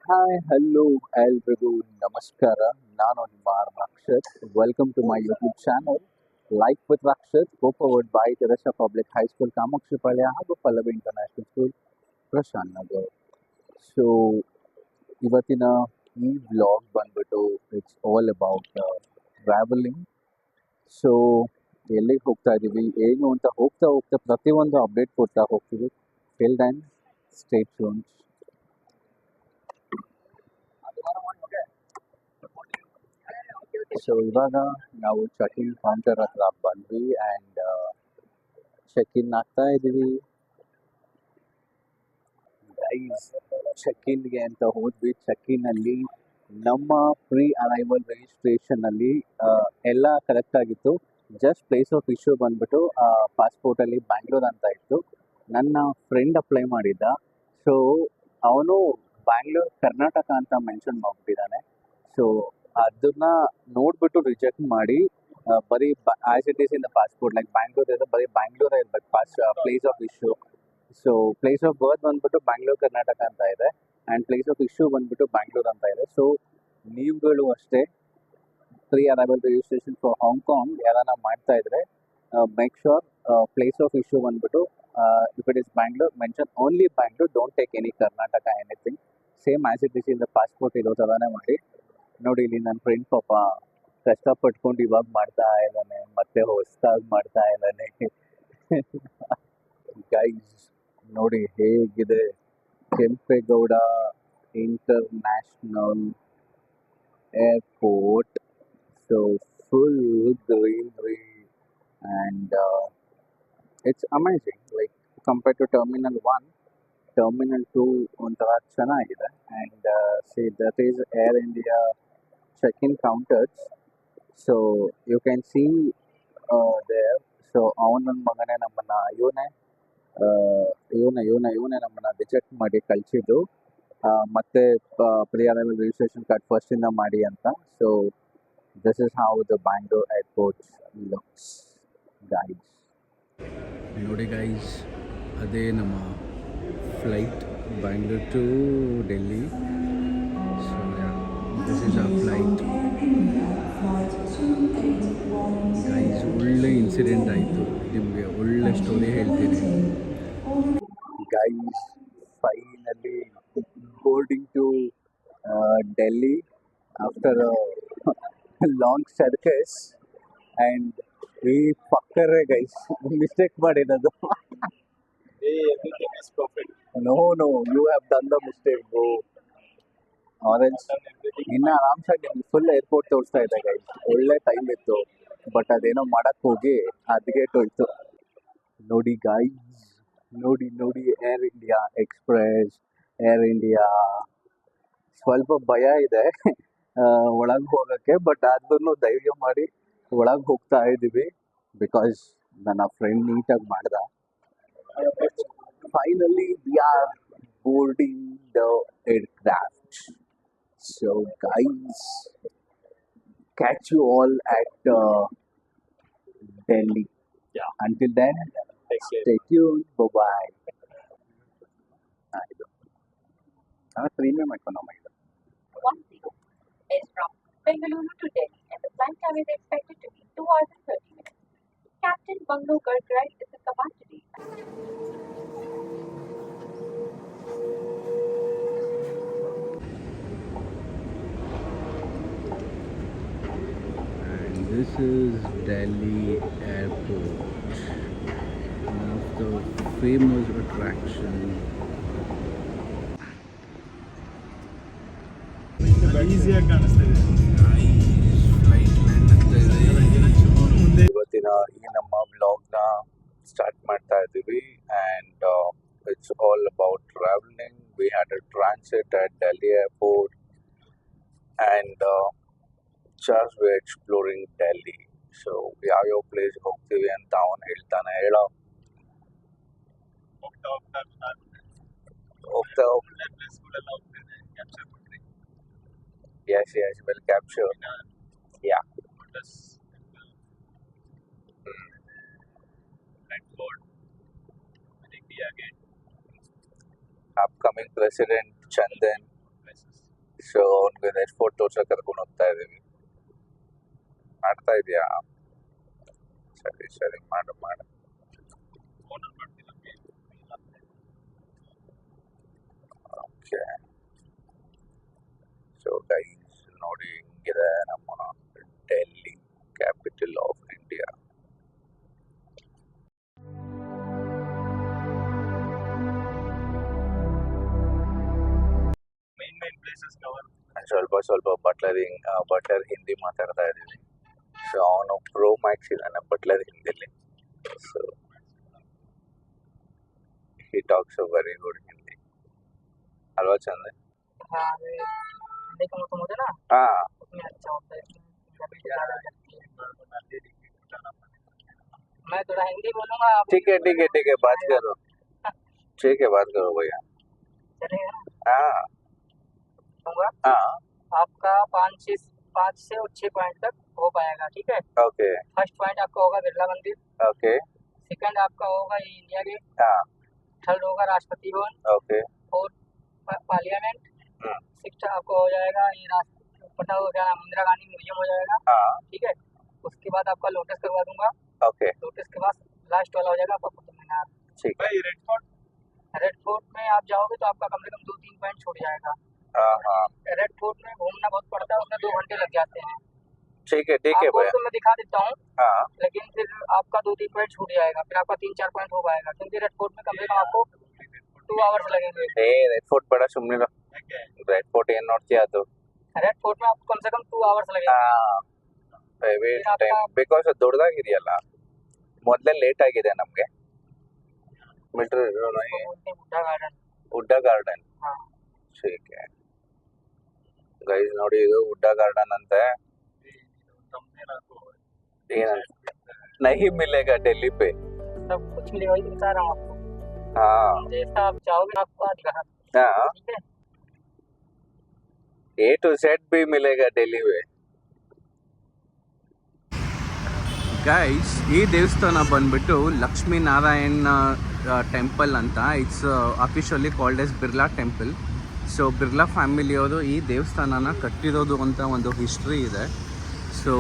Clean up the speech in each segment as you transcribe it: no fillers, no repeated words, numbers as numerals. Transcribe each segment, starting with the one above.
Hi hello ಎಲ್ರಿಗೂ ನಮಸ್ಕಾರ. ನಾನು ನಿಮ್ಮ Rakshath. Welcome to my YouTube channel life with Rakshath, co-powered by Teresa public high school Kamakshipalya ಹಾಗೂ Pallavi international school Prashanth Nagar. So ಇವತ್ತಿನ ಈ ವ್ಲಾಗ್ ಬಂದ್ಬಿಟ್ಟು it's all about travelling. So ಎಲ್ಲಿಗೆ ಹೋಗ್ತಾ ಇದ್ದೀವಿ ಏನು ಅಂತ ಹೋಗ್ತಾ ಹೋಗ್ತಾ ಪ್ರತಿಯೊಂದು ಅಪ್ಡೇಟ್ ಕೊಡ್ತಾ ಹೋಗ್ತೀವಿ. Till then stay tuned. So ಇವಾಗ ನಾವು ಚೆಕ್ ಇನ್ ಕೌಂಟರ್ ಹತ್ರ ಬಂದ್ವಿ ಆ್ಯಂಡ್ ಚೆಕ್ ಇನ್ ಆಗ್ತಾ ಇದ್ದೀವಿ. ಗೈಸ್, ಚೆಕ್ ಇನ್ಗೆ ಅಂತ ಹೋದ್ವಿ. ಚೆಕ್ ಇನ್ನಲ್ಲಿ ನಮ್ಮ ಪ್ರೀ ಅರೈವಲ್ ರಿಜಿಸ್ಟ್ರೇಷನಲ್ಲಿ ಎಲ್ಲ ಕರೆಕ್ಟ್ ಆಗಿತ್ತು. ಜಸ್ಟ್ ಪ್ಲೇಸ್ ಆಫ್ ಇಶ್ಯೂ ಬಂದ್ಬಿಟ್ಟು ಪಾಸ್ಪೋರ್ಟಲ್ಲಿ ಬ್ಯಾಂಗ್ಳೂರ್ ಅಂತ ಇತ್ತು. ನನ್ನ ಫ್ರೆಂಡ್ ಅಪ್ಲೈ ಮಾಡಿದ್ದ. ಸೊ ಅವನು ಬ್ಯಾಂಗ್ಳೂರ್ ಕರ್ನಾಟಕ ಅಂತ ಮೆನ್ಷನ್ ಮಾಡಿಬಿಟ್ಟಿದ್ದಾನೆ. ಸೊ ಅದನ್ನ ನೋಡ್ಬಿಟ್ಟು ರಿಜೆಕ್ಟ್ ಮಾಡಿ ಬರೀ as it is in the passport like Bangalore ಇದೆ, ಬರೀ ಬ್ಯಾಂಗ್ಳೂರೇ ಇರ್ಬೇಕು place of issue. So place of birth ಬಂದ್ಬಿಟ್ಟು ಬ್ಯಾಂಗ್ಳೂರ್ ಕರ್ನಾಟಕ ಅಂತ ಇದೆ ಆ್ಯಂಡ್ ಪ್ಲೇಸ್ ಆಫ್ ಇಶ್ಯೂ ಬಂದ್ಬಿಟ್ಟು ಬ್ಯಾಂಗ್ಳೂರ್ ಅಂತ ಇದೆ. ಸೊ ನೀವುಗಳು ಅಷ್ಟೇ pre arrival registration for Hong Kong ಯಾರನ್ನ ಮಾಡ್ತಾ ಇದ್ರೆ make sure place of issue ಬಂದ್ಬಿಟ್ಟು if it is Bangalore mention only Bangalore, don't take any Karnataka anything. Same as it is in the passport ಇರೋ ಥರನೇ ಮಾಡಿ. ನೋಡಿ ಇಲ್ಲಿ ನನ್ನ ಫ್ರೆಂಡ್ ಪಾಪ ಕಷ್ಟಪಟ್ಕೊಂಡು ಇವಾಗ ಮಾಡ್ತಾ ಇದ್ದಾನೆ, ಮತ್ತೆ ಹೊಸದಾಗಿ ಮಾಡ್ತಾ ಇದ್ದಾನೆ. ಗೈಸ್ ನೋಡಿ ಹೇಗಿದೆ Kempegowda international airport. So full greenery and it's amazing. Like compare to terminal 1, terminal 2 ಒಂಥರ ಚೆನ್ನಾಗಿದೆ. And see that is Air India check in counters. So you can see there. So ಅವನ ಮಗನೇ ನಮ್ಮನ್ನು ಇವನೇ ನಮ್ಮನ್ನು ರಿಜೆಕ್ಟ್ ಮಾಡಿ ಕಳಿಸಿದ್ದು. ಮತ್ತೆ ಪ್ರೀ ಅರೈವಲ್ ರಿಜಿಸ್ಟ್ರೇಷನ್ ಕಾರ್ಡ್ ಫಸ್ಟಿಂದ ಮಾಡಿ ಅಂತ. So this is how the Bangalore airport's looks guys. ನೋಡಿ ಗೈಸ್, ಅದೇ ನಮ್ಮ flight Bangalore to Delhi. So this is a flight guys. ಒಳ್ಳೆ ಇನ್ಸಿಡೆಂಟ್ ಆಯಿತು, ನಿಮಗೆ ಒಳ್ಳೆ ಸ್ಟೋರಿ ಹೇಳ್ತೀನಿ guys. Finally boarding to Delhi after long circus. And ಈ ಪಕ್ಕರೇ ಗೈಸ್ ಮಿಸ್ಟೇಕ್ ಮಾಡಿರೋದು. No no, you have done the mistake bro. ಆರೆಂಜ್ ಇನ್ನು ಆರಾಮ್ಸಾಗಿ ನಿಮ್ಗೆ ಫುಲ್ ಏರ್ಪೋರ್ಟ್ ತೋರಿಸ್ತಾ ಇದೆ ಗೈಸ್. ಒಳ್ಳೆ ಟೈಮ್ ಇತ್ತು, ಬಟ್ ಅದೇನೋ ಮಾಡಕ್ಕೆ ಹೋಗಿ ಹೋಯ್ತು. ನೋಡಿ ಗೈಸ್, ನೋಡಿ air India express, air India. ಸ್ವಲ್ಪ ಭಯ ಇದೆ ಒಳಗೆ ಹೋಗೋಕ್ಕೆ, ಬಟ್ ಅದನ್ನು ಧೈರ್ಯ ಮಾಡಿ ಒಳಗೆ ಹೋಗ್ತಾ ಇದ್ದೀವಿ ಬಿಕಾಸ್ ನನ್ನ ಫ್ರೆಂಡ್ ನೀಟಾಗಿ ಮಾಡ್ದ. Finally we are boarding the aircraft. So guys, catch you all at Delhi. Yeah. Until then, stay tuned. Bye-bye. ಇದು ಪ್ರೀಮಿಯಂ ಎಕಾನಮಿ ಇದು. 10 is from Bengaluru to Delhi and the flight time is expected to be 2 hours and 30 minutes. Captain Banglo Gargrai is the command today. And this is Delhi Airport, one of the famous attractions. ಈಸಿಯಾಗಿ ಕಾಣಿಸ್ತಿದೆ. ಇವತ್ತಿನ ಈ ನಮ್ಮ ಬ್ಲಾಗ್ನ start ಮಾಡ್ತಾ ಇದ್ದೀವಿ and it's all about travelling. We had a transit at Delhi airport and just we're exploring Delhi. So ಯಾವ್ಯಾವ ಪ್ಲೇಸ್ಗೆ ಹೋಗ್ತೀವಿ ಅಂತ ಅವನು ಹೇಳ್ತಾನೆ. ಹೇಳೋ ಹೋಗ್ತಾ ಹೋಗ್ತಾ ಹೋಗ್ತಾ ಒಳ್ಳೆ ಪ್ಲೇಸ್ಗಳೆಲ್ಲ ಹೋಗ್ತಿದೆ. ಕ್ಯಾಪ್ಚರ್ ಮಾಡ್ರಿ. yes will capture. Yeah. Lotus Temple, Red Fort, India Gate, Upcoming President Chandan. places. ಹತ್ರ ಕರ್ಕೊಂಡು ಹೋಗ್ತಾ ಇದೀವಿ. ಮಾಡ್ತಾ ಇದೀಯಾ? ಸರಿ ಸರಿ, ಮಾಡು ಮಾಡು. ಫೋನಲ್ಲಿ ಮಾಡ್ತೀನಿ. ಓಕೆ. ಸೊ ಗೈಸ್, ನೋಡಿ ಹಿಂಗಿದೆ ನಮ್ಮ Delhi, capital of India. Main places cover. ಸ್ವಲ್ಪ ಬಟ್ಲರ್ ಹಿಂದಿ ಮಾತಾಡ್ತಾ ಇದೀವಿ. ಸೊ ಅವನು ಪ್ರೋ ಮ್ಯಾಕ್ಸ್ ಇದ್ದಾನೆ ಬಟ್ಲರ್ ಹಿಂದಿಲಿ. So he talks a very good Hindi. अल्वा चंदे? हाँ, देखो तो मुझे ना हाँ उसमें अच्छा होता है। मैं थोड़ा हिंदी बोलूँगा, आप ठीक है बात करो। ठीक है, बात करो भैया। चलेगा ना? हाँ होगा हाँ आपका 5 से 6 पॉइंट तक हो पाएगा, ठीक है। ओके फर्स्ट पॉइंट आपका होगा बिरला मंदिर, ओके सेकंड आपका होगा ये इंडिया गेट, हाँ थर्ड होगा Rashtrapati Bhavan, okay fourth parliament, हम्म, सिक्स्थ आपका हो जाएगा ये पता हो गया इंदिरा गांधी म्यूजियम हो जाएगा, हाँ ठीक है। उसके बाद आपका लोटस करवा दूंगा, ओके लोटस के बाद लास्ट वाला हो जाएगा आपका कुतुब मीनार। ठीक है। भाई रेड फोर्ट रेड फोर्ट में आप जाओगे तो आपका कम से कम 2-3 पॉइंट छूट जाएगा। हाँ हाँ रेड फोर्ट में घूमना बहुत पड़ता है, उसमें 2 घंटे लग जाते हैं। ठीक है आपको भैया। तो मैं दिखा देता हूँ, हाँ लेकिन फिर आपका 2-3 पॉइंट छूट जाएगा, फिर आपका 3-4 पॉइंट हो पाएगा, क्योंकि रेड फोर्ट में कम से कम आपको 2 आवर्स लगेंगे। ಏ ರೆಡ್ ಫೋರ್ಟ್ ಬೇಡ, ಸುಮ್ಮನೆ ಯಾಕೆ? ರೆಡ್ ಫೋರ್ಟ್ ಏನ್ ನೋಡ್ತೀಯ ಅದು? रेड फोर्ट में आपको कम से कम 2 आवर्स लगेंगे। ಹೆವಿ ಟೈಮ್, ಬಿಕಾಸ್ ದೊಡ್ಡದಾಗಿದೆಯಲ್ಲ, ಮೊದಲೇ ಲೇಟ್ ಆಗಿದೆ ನಮಗೆ. ಮಿಲ್ಟ್ರಿ इसको बोलते हैं बुद्धा गार्डन। ಹುಡ್ಡಾ ಗಾರ್ಡನ್. हाँ, ठीक है ಗೈಸ್, ನೋಡಿ ಇದು ಹುಡ್ಡಾ ಗಾರ್ಡನ್ ಅಂತೆ. thumbnail ಹಾಕು. ಏನಂತ? नहीं मिलेगा दिल्ली पे. सब कुछ मिलेगा, वही बता रहा हूँ आपको। हाँ जैसा आप चाहोगे आपको दिखा, हाँ, ठीक है। ए टू जेड भी मिलेगा दिल्ली में. ಗೈಸ್, ಈ ದೇವಸ್ಥಾನ ಬಂದ್ಬಿಟ್ಟು ಲಕ್ಷ್ಮೀನಾರಾಯಣ ಟೆಂಪಲ್ ಅಂತ. It's officially called as Birla temple. So Birla ಫ್ಯಾಮಿಲಿಯವರು ಈ ದೇವಸ್ಥಾನನ ಕಟ್ಟಿರೋದು ಅಂತ ಒಂದು ಹಿಸ್ಟ್ರಿ ಇದೆ. ಸೊ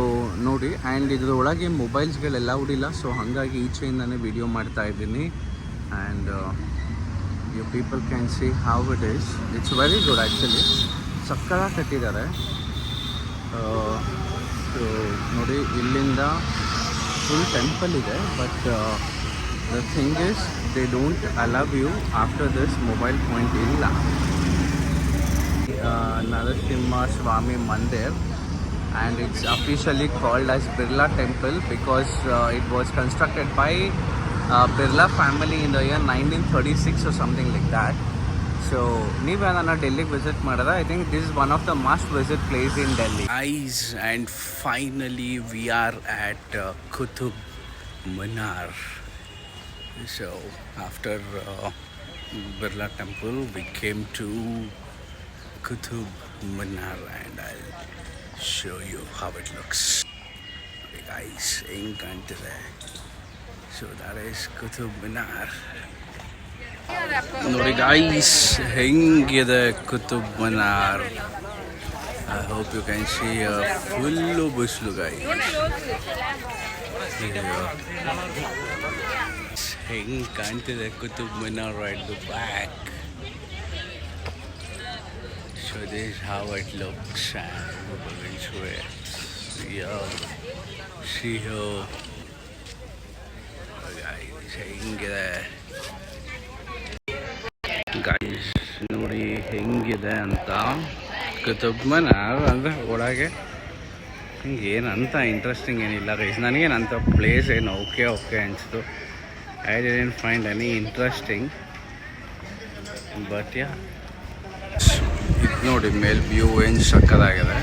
ನೋಡಿ, ಆ್ಯಂಡ್ ಇದ್ರ ಒಳಗೆ ಮೊಬೈಲ್ಸ್ಗಳೆಲ್ಲ ಉಡಿಲ್ಲ, ಸೊ ಹಾಗಾಗಿ ಈಚೆಯಿಂದನೇ ವಿಡಿಯೋ ಮಾಡ್ತಾ ಇದ್ದೀನಿ. And you people can see how it is. It's very good actually, ಸಕ್ಕತ್ತಾಗಿ ಕಟ್ಟಿದ್ದಾರೆ. ಸೊ ನೋಡಿ, ಇಲ್ಲಿಂದ ಫುಲ್ ಟೆಂಪಲ್ ಇದೆ, but the thing is they don't allow you after this mobile point ಇಲ್ಲ. ನರಸಿಂಹ ಸ್ವಾಮಿ ಮಂದಿರ್, and it's officially called as Birla Temple because it was constructed by Birla family in the year 1936 or something like that. So neevanana Delhi visit madada, I think this is one of the must visit place in Delhi. Guys, and finally we are at Qutub Minar. So after Birla Temple we came to Qutub Minar, and I'll show you how it looks. Okay guys, incantile. So that is Qutub Minar. ನೋಡಿ guys, ಹೆಂಗಿದೆ Qutub Minar. I hope you can see a full buslu guys. ಹೆಂಗ್ ಕಾಣ್ತಿದೆ Qutub Minar right the back. So this is how it looks, and we're going to it. Yeah, see here. Guys, ಹೆಂಗಿದೆ guys, ನೋಡಿ ಹೆಂಗಿದೆ ಅಂತ Qutub Minar. ಅಂದರೆ ಒಳಗೆ ಹಿಂಗೆ ಏನಂತ ಇಂಟ್ರೆಸ್ಟಿಂಗ್ ಏನಿಲ್ಲ ಗೈಸ್. ನನಗೇನಂತ ಪ್ಲೇಸ್ ಏನು ಓಕೆ ಅನಿಸ್ತು. I didn't find any interesting, but yeah, ಇದು ನೋಡಿ ಮೇಲ್ ವ್ಯೂ ಏನು ಸಕ್ಕದಾಗಿದೆ.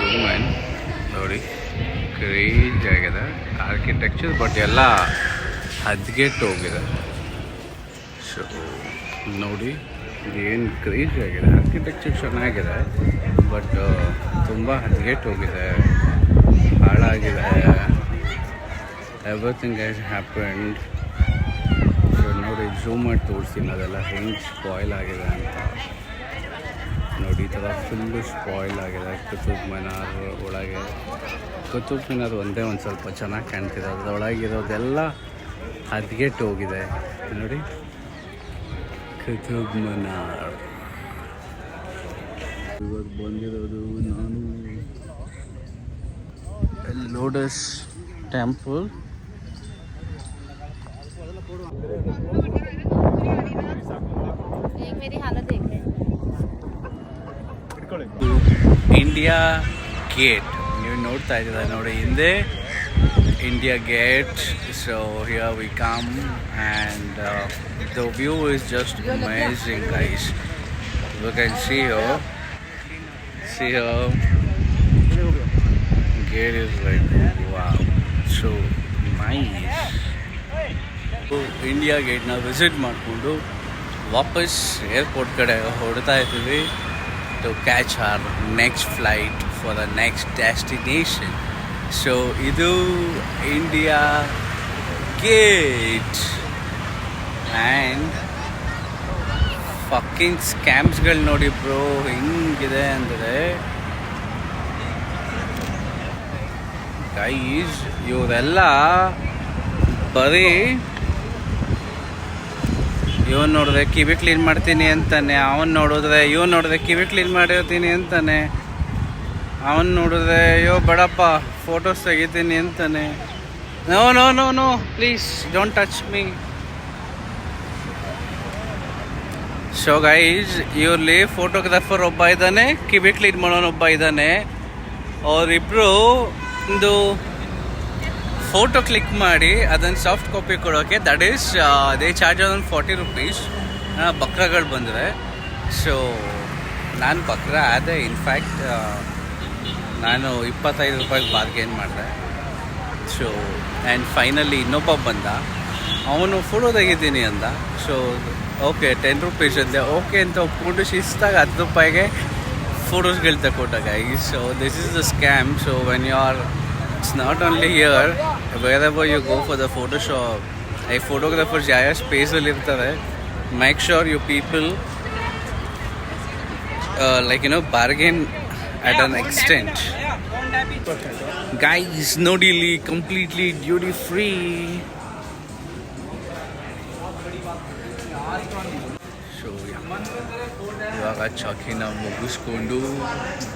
ಹ್ಯೂಮನ್ ನೋಡಿ ಕ್ರೇಜ್ ಆಗಿದೆ ಆರ್ಕಿಟೆಕ್ಚರ್, ಬಟ್ ಎಲ್ಲ ಹದ್ಗೆಟ್ಟು ಹೋಗಿದೆ. ಸೊ ನೋಡಿ ಏನು ಕ್ರೇಜ್ ಆಗಿದೆ. ಆರ್ಕಿಟೆಕ್ಚರ್ ಚೆನ್ನಾಗಿದೆ, ಬಟ್ ತುಂಬ ಹದ್ಗೆಟ್ಟು ಹೋಗಿದೆ, ಹಾಳಾಗಿದೆ. Everything has happened. ಸೊ ನೋಡಿ, ಝೂಮ್ ಮಾಡಿ ತೋರಿಸ್ತೀನಿ ಅದೆಲ್ಲ ಹೆಂಗೆ ಸ್ಪಾಯ್ಲ್ ಆಗಿದೆ ಅಂತ. ನೋಡಿ ನೋಡಿ ಈ ಥರ ಫುಲ್ಲು ಸ್ಪಾಯ್ಲ್ ಆಗಿದೆ ಕುತುಬ್ ಮಿನಾರ್ ಒಳಗೆ. ಕುತುಬ್ ಮಿನಾರ್ ಒಂದೇ ಒಂದು ಸ್ವಲ್ಪ ಚೆನ್ನಾಗಿ ಕಾಣ್ತಿದೆ, ಅದರೊಳಗಿರೋದೆಲ್ಲ ಹದ್ಗೆಟ್ಟು ಹೋಗಿದೆ ನೋಡಿ. ಕುತುಬ್ ಮಿನಾರ್ ಇವಾಗ ಬಂದಿರೋದು ನಾನು ಲೋಟಸ್ ಟೆಂಪಲ್. मेरी हालत देख रहे हैं. ಇಂಡಿಯಾ ಗೇಟ್ ನೀವು ನೋಡ್ತಾ ಇದ್ದೀರ ನೋಡಿ ಹಿಂದೆ India Gate. So here we come and the view is just amazing guys. You can see here gate is like wow, so nice. India ಗೇಟ್ನ ವಿಸಿಟ್ ಮಾಡಿಕೊಂಡು ವಾಪಸ್ ಏರ್ಪೋರ್ಟ್ ಕಡೆ ಹೊರಡ್ತಾ ಇದ್ದೀವಿ to catch our next flight for the next destination. So ಇದು India Gate and fucking ಸ್ಕ್ಯಾಮ್ಸ್ಗಳು ನೋಡಿ bro ಹೆಂಗಿದೆ ಅಂದರೆ ಗೈಸ್. ಇವರೆಲ್ಲ ಬರೀ ಇವನು ನೋಡಿದ್ರೆ ಕಿವಿ ಕ್ಲೀನ್ ಮಾಡ್ತೀನಿ ಅಂತಾನೆ, ಅವನು ನೋಡಿದ್ರೆ ಇವನು ನೋಡಿದ್ರೆ ಕಿವಿ ಕ್ಲೀನ್ ಮಾಡಿರ್ತೀನಿ ಅಂತಾನೆ, ಅವನು ನೋಡಿದ್ರೆ ಅಯ್ಯೋ ಬೇಡಪ್ಪ ಫೋಟೋಸ್ ತೆಗಿತೀನಿ ಅಂತಾನೆ. No no no no please don't touch me. So guys ಇವರಲ್ಲಿ ಫೋಟೋಗ್ರಾಫರ್ ಒಬ್ಬ ಇದ್ದಾನೆ, ಕಿವಿ ಕ್ಲೀನ್ ಮಾಡೋನೊಬ್ಬ ಇದ್ದಾನೆ. ಅವರಿಬ್ಬರು ಒಂದು ಫೋಟೋ ಕ್ಲಿಕ್ ಮಾಡಿ ಅದನ್ನು ಸಾಫ್ಟ್ ಕಾಪಿ ಕೊಡೋಕ್ಕೆ that is they charge around 40 rupees ಬಕ್ರಾಗಳು ಬಂದರೆ. ಸೊ ನಾನು ಬಕ್ರಾ ಆದೆ. ಇನ್ಫ್ಯಾಕ್ಟ್ ನಾನು 25 ರೂಪಾಯಿಗೆ ಬಾರ್ಗೇನ್ ಮಾಡಿದೆ. ಸೊ ಆ್ಯಂಡ್ ಫೈನಲಿ ಇನ್ನೊಬ್ಬ ಬಂದ, ಅವನು ಫೋಟೋ ತೆಗಿತೀನಿ ಅಂದ. ಸೊ ಓಕೆ 10 rupees ಅಂದೆ. ಓಕೆ ಅಂತ ಒಪ್ಕೊಂಡು ಶಿಸ್ತಾಗ 10 ರೂಪಾಯಿಗೆ ಫೋಟೋಸ್ಗಳು ತಗೊಟ್ಟಾಗ. So this is the scam. So when you are it's not only here, wherever you go for the photo shop, photographers ಯಾವ ಸ್ಪೇಸಲ್ಲಿ ಇರ್ತಾರೆ, make sure you people bargain at an extent. Guys, ನೋಡಿಲಿ completely duty free. So ಇವಾಗ ಚಾಕಿನ ಮುಗಿಸ್ಕೊಂಡು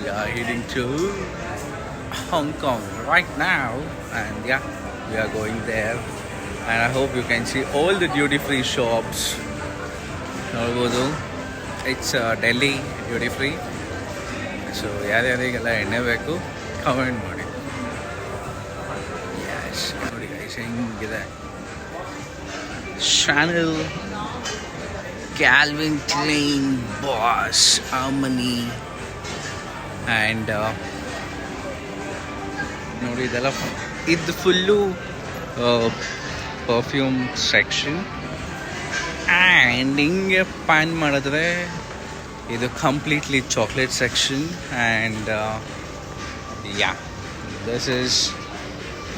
we are heading to Hong Kong right now, and yeah, we are going there, and I hope you can see all the duty free shops. It's Delhi duty free. So ಯಾರ್ಯಾರಿಗೆಲ್ಲ ಎಣ್ಣೆ ಬೇಕು comment ಮಾಡಿ. Yes, ನೋಡಿ guys ಹೆಂಗಿದೆ Chanel, Calvin Klein, Boss, Armani, and ನೋಡಿ ಇದೆಲ್ಲ ಇದು full perfume section. And ಹಿಂಗೆ PAN ಮಾಡಿದ್ರೆ ಇದು completely chocolate section. And yeah this is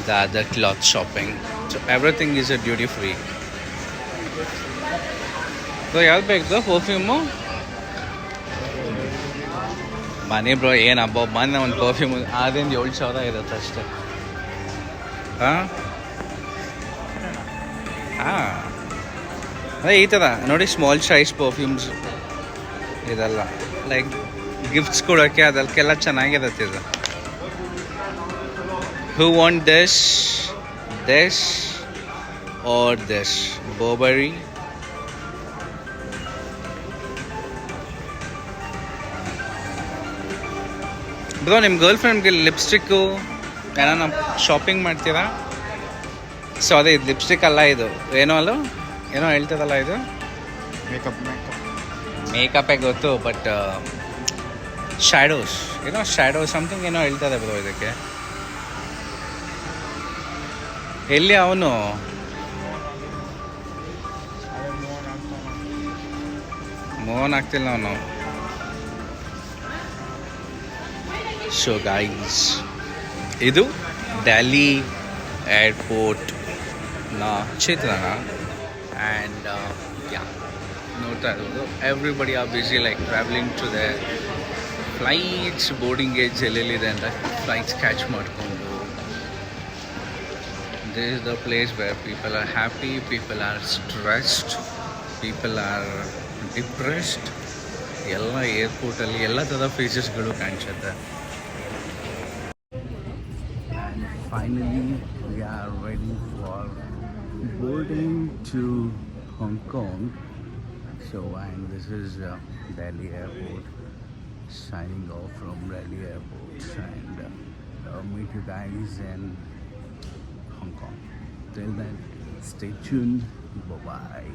the other cloth shopping. So everything is a duty free. So ಯಾವ್ದು ಬೇಕು ಪರ್ಫ್ಯೂಮು? ಮನೆ ಬ್ರೋ ಏನು ಹಬ್ಬ ಮೊನ್ನೆ ಒಂದು ಪರ್ಫ್ಯೂಮ್ ಅದರಿಂದ 7,000 ಇರುತ್ತೆ ಅಷ್ಟೇ. ಹಾಂ ಅದೇ ಈ ಥರ ನೋಡಿ ಸ್ಮಾಲ್ ಸೈಜ್ ಪರ್ಫ್ಯೂಮ್ಸ್ ಇದೆಲ್ಲ ಲೈಕ್ ಗಿಫ್ಟ್ಸ್ ಕೊಡೋಕ್ಕೆ ಅದಕ್ಕೆಲ್ಲ ಚೆನ್ನಾಗಿರುತ್ತೆ ಇದು. Who want this or this Burberry? Bro ನಿಮ್ಮ ಗರ್ಲ್ ಫ್ರೆಂಡ್ಗೆ ಲಿಪ್ಸ್ಟಿಕ್ಕು ಏನೋ ಶಾಪಿಂಗ್ ಮಾಡ್ತೀರಾ? ಸಾರಿ ಇದು ಲಿಪ್ಸ್ಟಿಕ್ ಅಲ್ಲ, ಇದು ಏನೋ ಏನೋ ಹೇಳ್ತದಲ್ಲ ಇದು ಮೇಕಪ್ಪೇ ಗೊತ್ತು, ಬಟ್ ಶ್ಯಾಡೋಸ್ ಸಮಥಿಂಗ್ ಏನೋ ಹೇಳ್ತದೆ ಬ್ರೋ ಇದಕ್ಕೆ. ಎಲ್ಲಿ ಅವನು ಮೋಹನ್ ಆಗ್ತಿಲ್ಲ ಅವನು. ಸೊ ಗೈಸ್ ಇದು ಡೆಲ್ಲಿ ಏರ್ಪೋರ್ಟ್ನ ಚಿತ್ರಣ. ಆ್ಯಂಡ್ ಯಾ ನೋಡ್ತಾ ಇರ್ಬೋದು everybody are busy like travelling to the flights boarding gates ಎಲ್ಲೆಲ್ಲಿದೆ ಅಂತ ಫ್ಲೈಟ್ಸ್ ಕ್ಯಾಚ್ ಮಾಡಿಕೊಂಡು this is the place where people are happy, people are stressed, people are depressed. ಎಲ್ಲ ಏರ್ಪೋರ್ಟಲ್ಲಿ ಎಲ್ಲ ಥರದ ಫೇಸಸ್ಗಳು ಕಾಣಿಸುತ್ತೆ. And finally we are ready for boarding to Hong Kong. So, and this is Delhi Airport, signing off from Delhi Airport, and meet you guys in Hong Kong. Till then, stay tuned. Bye-bye.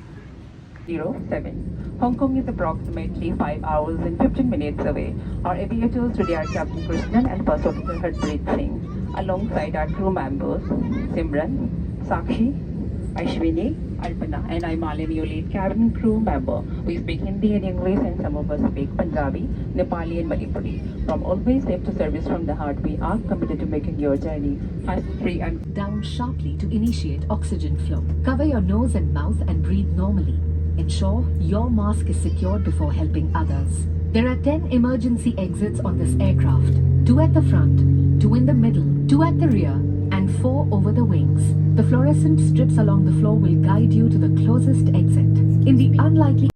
07. Hong Kong is approximately 5 hours and 15 minutes away. Our aviators today are Captain Krishnan and First Officer Harpreet Singh, alongside our crew members Simran, Sakshi, Ashwini, Alpana, and I'm Malini, your lead cabin crew member. We speak Hindi and English, and some of us speak Punjabi, Nepali, and Manipuri. From always safe to service from the heart, we are committed to making your journey hassle-free and Down sharply to initiate oxygen flow. Cover your nose and mouth and breathe normally. Ensure your mask is secured before helping others. There are 10 emergency exits on this aircraft. 2 at the front, 2 in the middle, 2 at the rear, and 4 over the wings. The fluorescent strips along the floor will guide you to the closest exit. In the unlikely